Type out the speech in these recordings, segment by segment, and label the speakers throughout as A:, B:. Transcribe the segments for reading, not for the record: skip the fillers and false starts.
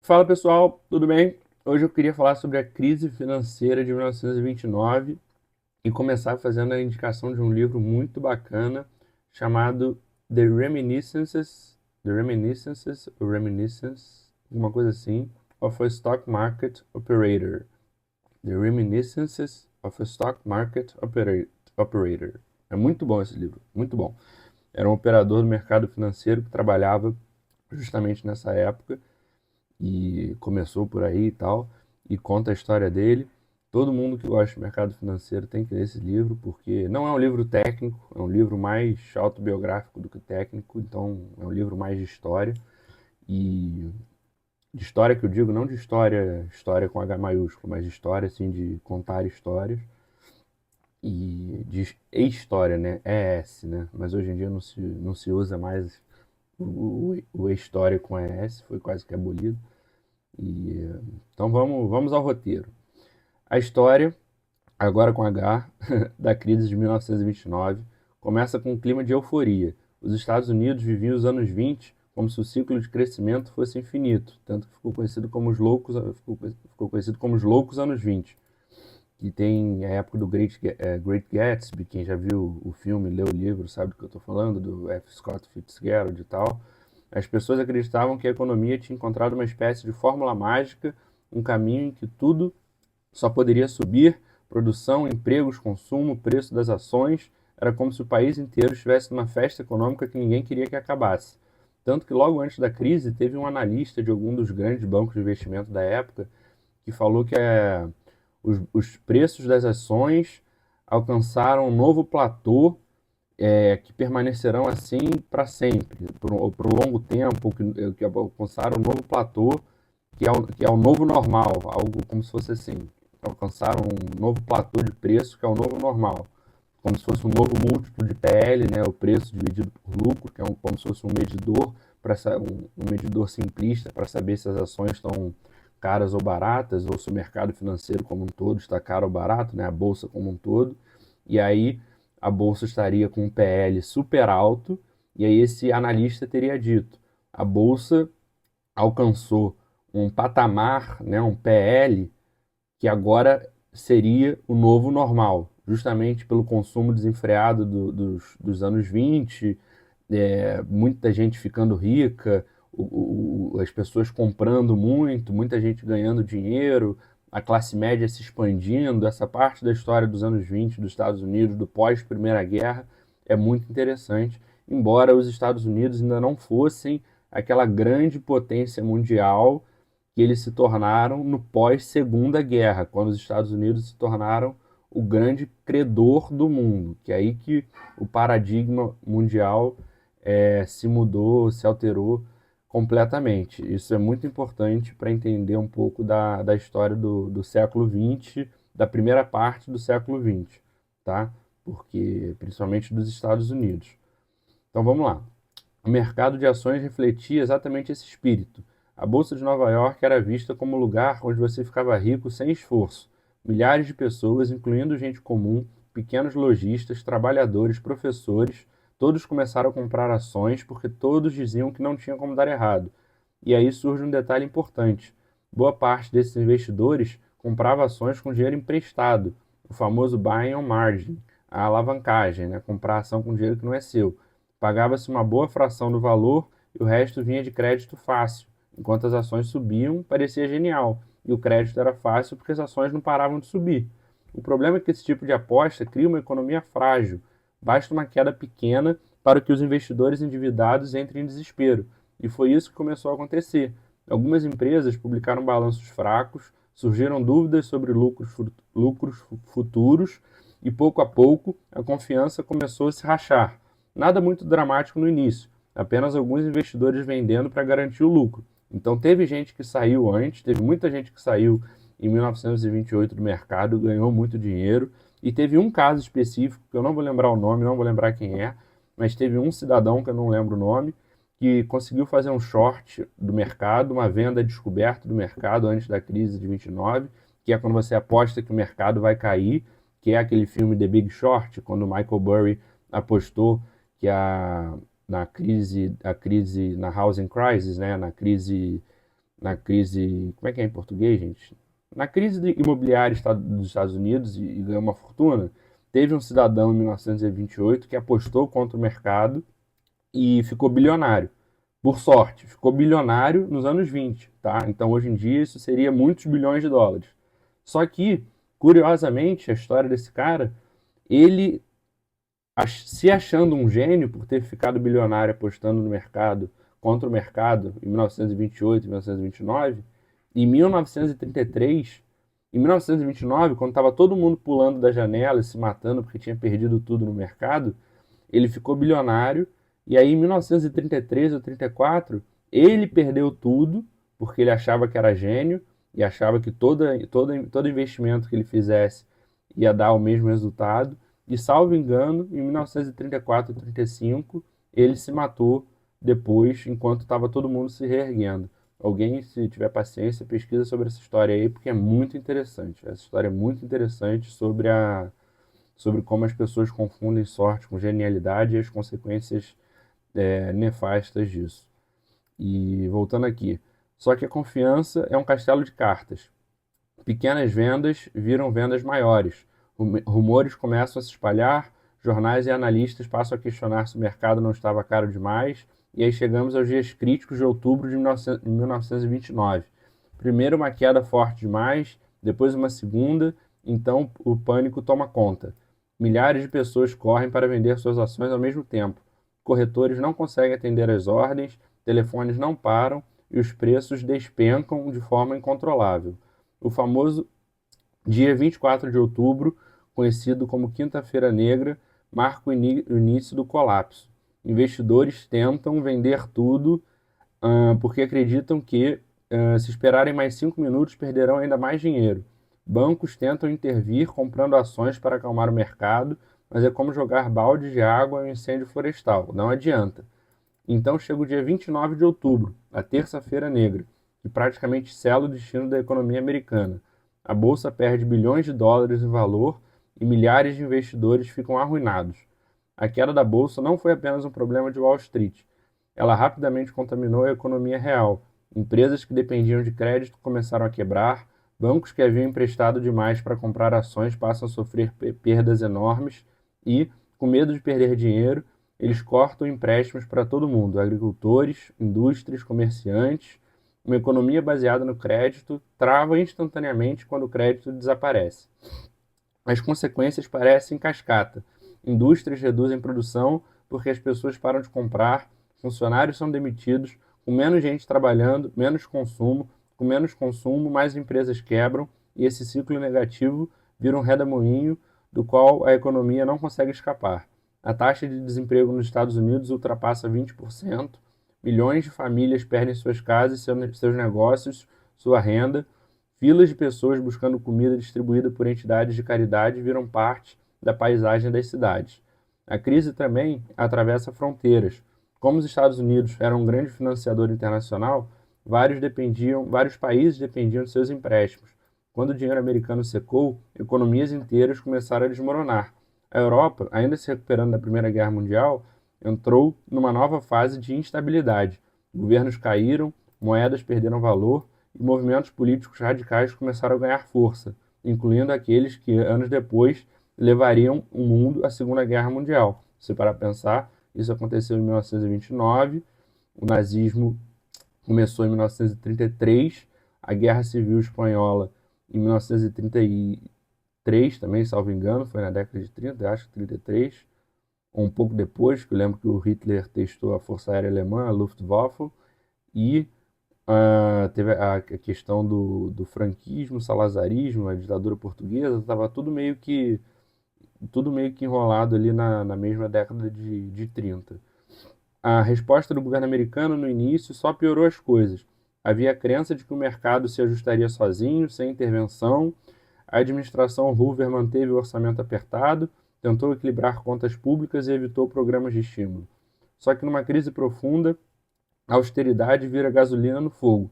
A: Fala pessoal, tudo bem? Hoje eu queria falar sobre a crise financeira de 1929 e começar fazendo a indicação de um livro muito bacana chamado The Reminiscence, alguma coisa assim, of a Stock Market Operator. The Reminiscences of a Stock Market Operator. É muito bom esse livro, muito bom. Era um operador do mercado financeiro que trabalhava justamente nessa época e começou por aí e tal, e conta a história dele. Todo mundo que gosta de mercado financeiro tem que ler esse livro, porque não é um livro técnico, é um livro mais autobiográfico do que técnico, então é um livro mais de história. E de história que eu digo, não de história com H maiúsculo, mas de história, assim, de contar histórias. E de e-história, né? ES, né? Mas hoje em dia não se usa mais o e-história com ES, foi quase que abolido. E, então vamos ao roteiro. A história, agora com H, da crise de 1929, começa com um clima de euforia. Os Estados Unidos viviam os anos 20 como se o ciclo de crescimento fosse infinito, tanto que ficou conhecido como os loucos anos 20, que tem a época do Great Gatsby. Quem já viu o filme, leu o livro, sabe do que eu estou falando, do F. Scott Fitzgerald e tal. As pessoas acreditavam que a economia tinha encontrado uma espécie de fórmula mágica, um caminho em que tudo só poderia subir: produção, empregos, consumo, preço das ações. Era como se o país inteiro estivesse numa festa econômica que ninguém queria que acabasse. Tanto que logo antes da crise, teve um analista de algum dos grandes bancos de investimento da época que falou que os preços das ações alcançaram um novo platô, que permanecerão assim para sempre, por um longo tempo, que alcançaram um novo platô, que é o novo normal, algo como se fosse assim, alcançaram um novo platô de preço, que é o novo normal, como se fosse um novo múltiplo de PL, né, o preço dividido por lucro, que é como se fosse um medidor, um medidor simplista para saber se as ações estão caras ou baratas, ou se o mercado financeiro como um todo está caro ou barato, né, a bolsa como um todo. E aí a bolsa estaria com um PL super alto, e aí esse analista teria dito: a bolsa alcançou um patamar, né, um PL, que agora seria o novo normal, justamente pelo consumo desenfreado dos anos 20, muita gente ficando rica, as pessoas comprando muito, muita gente ganhando dinheiro, a classe média se expandindo. Essa parte da história dos anos 20 dos Estados Unidos, do pós-Primeira Guerra, é muito interessante, embora os Estados Unidos ainda não fossem aquela grande potência mundial que eles se tornaram no pós-Segunda Guerra, quando os Estados Unidos se tornaram o grande credor do mundo, que é aí que o paradigma mundial se mudou, se alterou completamente. Isso é muito importante para entender um pouco da história do século XX, da primeira parte do século XX, tá? Porque, principalmente dos Estados Unidos. Então vamos lá. O mercado de ações refletia exatamente esse espírito. A Bolsa de Nova York era vista como um lugar onde você ficava rico sem esforço. Milhares de pessoas, incluindo gente comum, pequenos lojistas, trabalhadores, professores, todos começaram a comprar ações porque todos diziam que não tinha como dar errado. E aí surge um detalhe importante: boa parte desses investidores comprava ações com dinheiro emprestado, o famoso buying on margin, a alavancagem, né? Comprar ação com dinheiro que não é seu. Pagava-se uma boa fração do valor e o resto vinha de crédito fácil. Enquanto as ações subiam, parecia genial, e o crédito era fácil porque as ações não paravam de subir. O problema é que esse tipo de aposta cria uma economia frágil. Basta uma queda pequena para que os investidores endividados entrem em desespero. E foi isso que começou a acontecer. Algumas empresas publicaram balanços fracos, surgiram dúvidas sobre lucros futuros, e pouco a pouco a confiança começou a se rachar. Nada muito dramático no início, apenas alguns investidores vendendo para garantir o lucro. Então teve gente que saiu antes, teve muita gente que saiu em 1928 do mercado, ganhou muito dinheiro, e teve um caso específico, que eu não vou lembrar o nome, não vou lembrar quem é, mas teve um cidadão, que eu não lembro o nome, que conseguiu fazer um short do mercado, uma venda descoberta do mercado antes da crise de 29, que é quando você aposta que o mercado vai cair, que é aquele filme The Big Short, quando o Michael Burry apostou que a crise na housing crisis, né, na crise, como é que é em português, gente? Na crise imobiliária dos Estados Unidos e ganhou uma fortuna, teve um cidadão em 1928 que apostou contra o mercado e ficou bilionário. Por sorte, ficou bilionário nos anos 20, tá? Então hoje em dia isso seria muitos bilhões de dólares. Só que, curiosamente, a história desse cara, ele se achando um gênio por ter ficado bilionário apostando no mercado contra o mercado em 1928 e 1929, em 1933, em 1929, quando estava todo mundo pulando da janela e se matando porque tinha perdido tudo no mercado, ele ficou bilionário e aí em 1933 ou 34 ele perdeu tudo porque ele achava que era gênio e achava que todo investimento que ele fizesse ia dar o mesmo resultado. E, salvo engano, em 1934 e 35, ele se matou depois, enquanto estava todo mundo se reerguendo. Alguém, se tiver paciência, pesquisa sobre essa história aí, porque é muito interessante. Essa história é muito interessante sobre como as pessoas confundem sorte com genialidade e as consequências nefastas disso. E voltando aqui, só que a confiança é um castelo de cartas. Pequenas vendas viram vendas maiores. Rumores começam a se espalhar, jornais e analistas passam a questionar se o mercado não estava caro demais, e aí chegamos aos dias críticos de outubro de 1929. Primeiro uma queda forte demais, depois uma segunda, então o pânico toma conta. Milhares de pessoas correm para vender suas ações ao mesmo tempo. Corretores não conseguem atender às ordens, telefones não param e os preços despencam de forma incontrolável. O famoso dia 24 de outubro, conhecido como Quinta-feira Negra, marca o início do colapso. Investidores tentam vender tudo porque acreditam que, se esperarem mais 5 minutos, perderão ainda mais dinheiro. Bancos tentam intervir comprando ações para acalmar o mercado, mas é como jogar balde de água em um incêndio florestal, não adianta. Então chega o dia 29 de outubro, a Terça-feira Negra, que praticamente sela o destino da economia americana. A bolsa perde bilhões de dólares em valor e milhares de investidores ficam arruinados. A queda da bolsa não foi apenas um problema de Wall Street. Ela rapidamente contaminou a economia real. Empresas que dependiam de crédito começaram a quebrar, bancos que haviam emprestado demais para comprar ações passam a sofrer perdas enormes e, com medo de perder dinheiro, eles cortam empréstimos para todo mundo, agricultores, indústrias, comerciantes. Uma economia baseada no crédito trava instantaneamente quando o crédito desaparece. As consequências parecem em cascata. Indústrias reduzem produção porque as pessoas param de comprar, funcionários são demitidos, com menos gente trabalhando, menos consumo, com menos consumo, mais empresas quebram, e esse ciclo negativo vira um redemoinho do qual a economia não consegue escapar. A taxa de desemprego nos Estados Unidos ultrapassa 20%, milhões de famílias perdem suas casas, seus negócios, sua renda. Filas de pessoas buscando comida distribuída por entidades de caridade viram parte da paisagem das cidades. A crise também atravessa fronteiras. Como os Estados Unidos eram um grande financiador internacional, vários países dependiam de seus empréstimos. Quando o dinheiro americano secou, economias inteiras começaram a desmoronar. A Europa, ainda se recuperando da Primeira Guerra Mundial, entrou numa nova fase de instabilidade. Governos caíram, moedas perderam valor e movimentos políticos radicais começaram a ganhar força, incluindo aqueles que, anos depois, levariam o mundo à Segunda Guerra Mundial. Se parar para pensar, isso aconteceu em 1929, o nazismo começou em 1933, a Guerra Civil Espanhola em 1933 também, salvo engano, foi na década de 30, acho que 33, ou um pouco depois, que eu lembro que o Hitler testou a Força Aérea Alemã, a Luftwaffe, e teve a questão do franquismo, salazarismo, a ditadura portuguesa, estava tudo meio que enrolado ali na mesma década de 30. A resposta do governo americano no início só piorou as coisas. Havia a crença de que o mercado se ajustaria sozinho, sem intervenção. A administração Hoover manteve o orçamento apertado, tentou equilibrar contas públicas e evitou programas de estímulo. Só que numa crise profunda, a austeridade vira gasolina no fogo.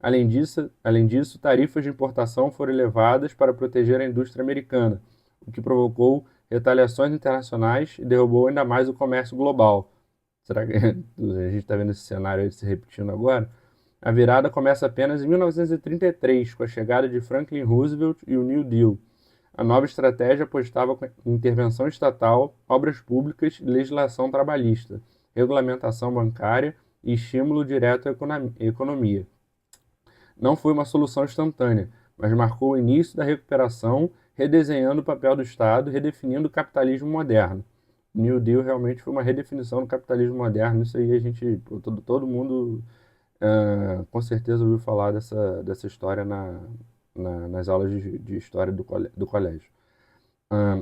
A: Além disso, tarifas de importação foram elevadas para proteger a indústria americana, o que provocou retaliações internacionais e derrubou ainda mais o comércio global. Será que a gente está vendo esse cenário aí se repetindo agora? A virada começa apenas em 1933, com a chegada de Franklin Roosevelt e o New Deal. A nova estratégia apostava em intervenção estatal, obras públicas e legislação trabalhista, regulamentação bancária e estímulo direto à economia. Não foi uma solução instantânea, mas marcou o início da recuperação, redesenhando o papel do Estado e redefinindo o capitalismo moderno. O New Deal realmente foi uma redefinição do capitalismo moderno. Isso aí a gente, todo mundo com certeza ouviu falar dessa história nas aulas de história do colégio.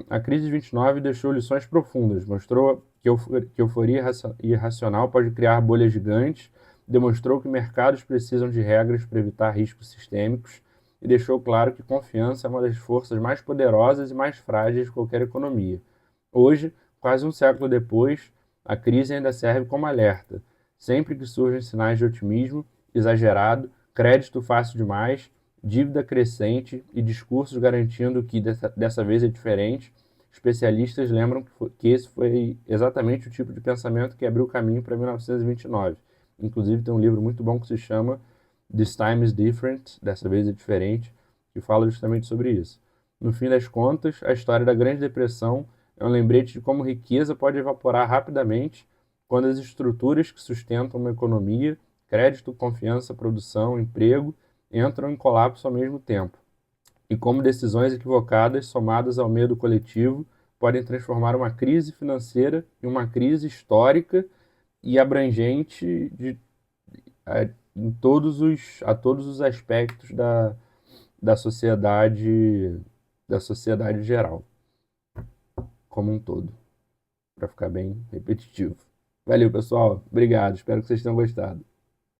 A: A crise de 29 deixou lições profundas, mostrou que euforia irracional pode criar bolhas gigantes, demonstrou que mercados precisam de regras para evitar riscos sistêmicos e deixou claro que confiança é uma das forças mais poderosas e mais frágeis de qualquer economia. Hoje, quase um século depois, a crise ainda serve como alerta. Sempre que surgem sinais de otimismo exagerado, crédito fácil demais, dívida crescente e discursos garantindo que dessa vez é diferente, especialistas lembram que esse foi exatamente o tipo de pensamento que abriu o caminho para 1929. Inclusive tem um livro muito bom que se chama This Time is Different, dessa vez é diferente, que fala justamente sobre isso. No fim das contas, a história da Grande Depressão é um lembrete de como riqueza pode evaporar rapidamente quando as estruturas que sustentam uma economia, crédito, confiança, produção, emprego, entram em colapso ao mesmo tempo, e como decisões equivocadas, somadas ao medo coletivo, podem transformar uma crise financeira em uma crise histórica e abrangente a todos os aspectos da sociedade, da sociedade geral, como um todo, para ficar bem repetitivo. Valeu, pessoal. Obrigado. Espero que vocês tenham gostado.